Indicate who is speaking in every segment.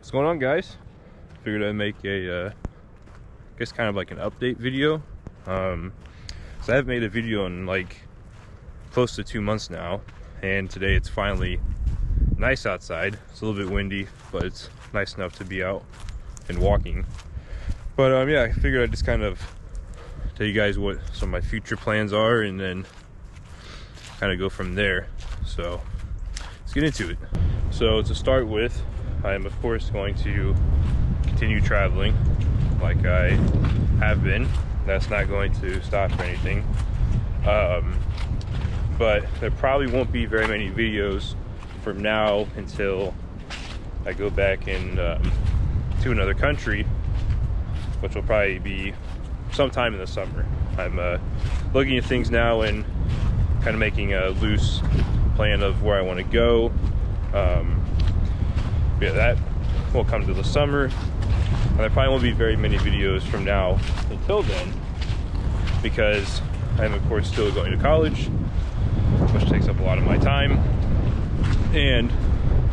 Speaker 1: What's going on, guys? Figured I'd make a I guess kind of like an update video. So I haven't made a video in like close to 2 months now, and today it's finally nice outside. It's a little bit windy, but it's nice enough to be out and walking. But yeah, I figured I'd just kind of tell you guys what some of my future plans are, and then kind of go from there. So let's get into it. So to start with, I am of course going to continue traveling like I have been. That's not going to stop or anything. But there probably won't be very many videos from now until I go back in to another country, which will probably be sometime in the summer. I'm looking at things now and kind of making a loose plan of where I want to go. Yeah, that will come to the summer, and there probably won't be very many videos from now until then, because I'm of course still going to college, which takes up a lot of my time, and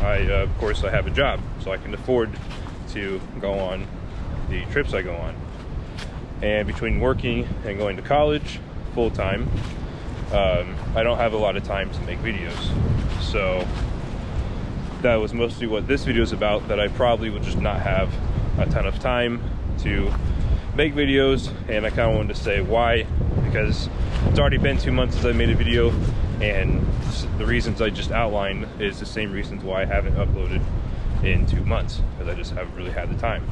Speaker 1: of course I have a job, so I can afford to go on the trips I go on. And between working and going to college full-time, I don't have a lot of time to make videos. So that was mostly what this video is about, that I probably will just not have a ton of time to make videos. And I kind of wanted to say why, because it's already been 2 months since I made a video, and the reasons I just outlined is the same reasons why I haven't uploaded in 2 months, because I just haven't really had the time.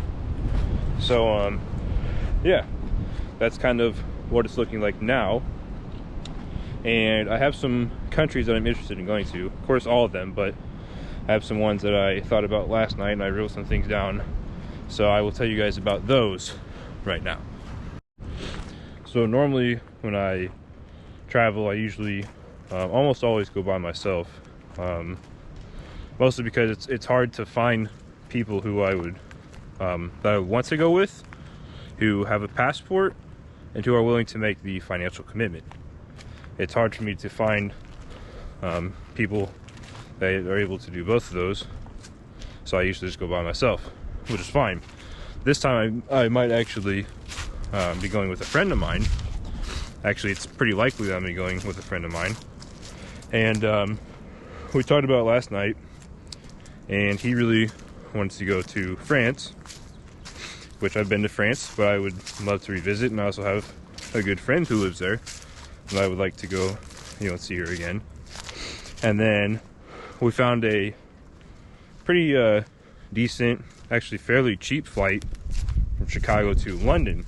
Speaker 1: So yeah, that's kind of what it's looking like now. And I have some countries that I'm interested in going to, of course all of them, but I have some ones that I thought about last night, and I wrote some things down, so I will tell you guys about those right now. So normally when I travel, I usually almost always go by myself, mostly because it's hard to find people who I would that I want to go with, who have a passport and who are willing to make the financial commitment. It's hard for me to find people that are able to do both of those, so I usually just go by myself, which is fine. This time I might actually be going with a friend of mine. Actually, it's pretty likely that I'm going to be going with a friend of mine. And we talked about it last night, and he really wants to go to France, which I've been to France, but I would love to revisit, and I also have a good friend who lives there, and I would like to go, see her again. And then we found a pretty decent, actually fairly cheap flight from Chicago to London.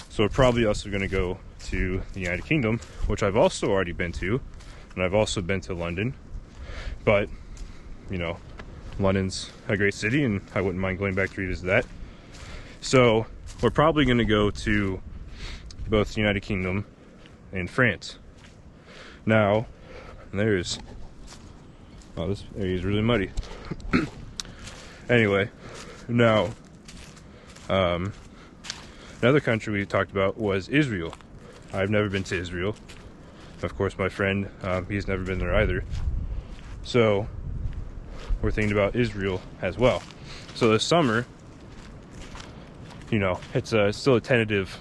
Speaker 1: So we're probably also going to go to the United Kingdom, which I've also already been to, and I've also been to London. But, London's a great city, and I wouldn't mind going back to revisit that. So we're probably going to go to both the United Kingdom and France. Now, this area is really muddy. Anyway, now, another country we talked about was Israel. I've never been to Israel. Of course, my friend, he's never been there either. So we're thinking about Israel as well. So this summer, it's still a tentative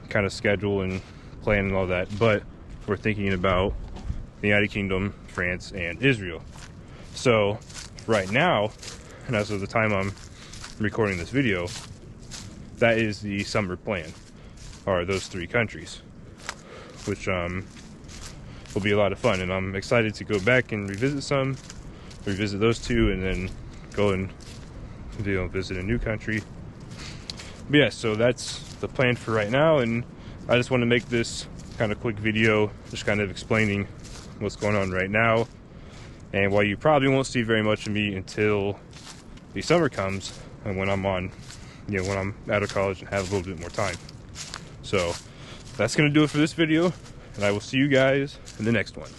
Speaker 1: kind of schedule and plan and all that, but we're thinking about the United Kingdom, France, and Israel. So right now, and as of the time I'm recording this video, that is the summer plan, are those 3 countries, which will be a lot of fun, and I'm excited to go back and revisit those 2, and then go and visit a new country. But yeah, so that's the plan for right now, and I just want to make this kind of quick video, just kind of explaining what's going on right now, and why you probably won't see very much of me until the summer comes, and when I'm on, when I'm out of college and have a little bit more time. So that's gonna do it for this video, and I will see you guys in the next one.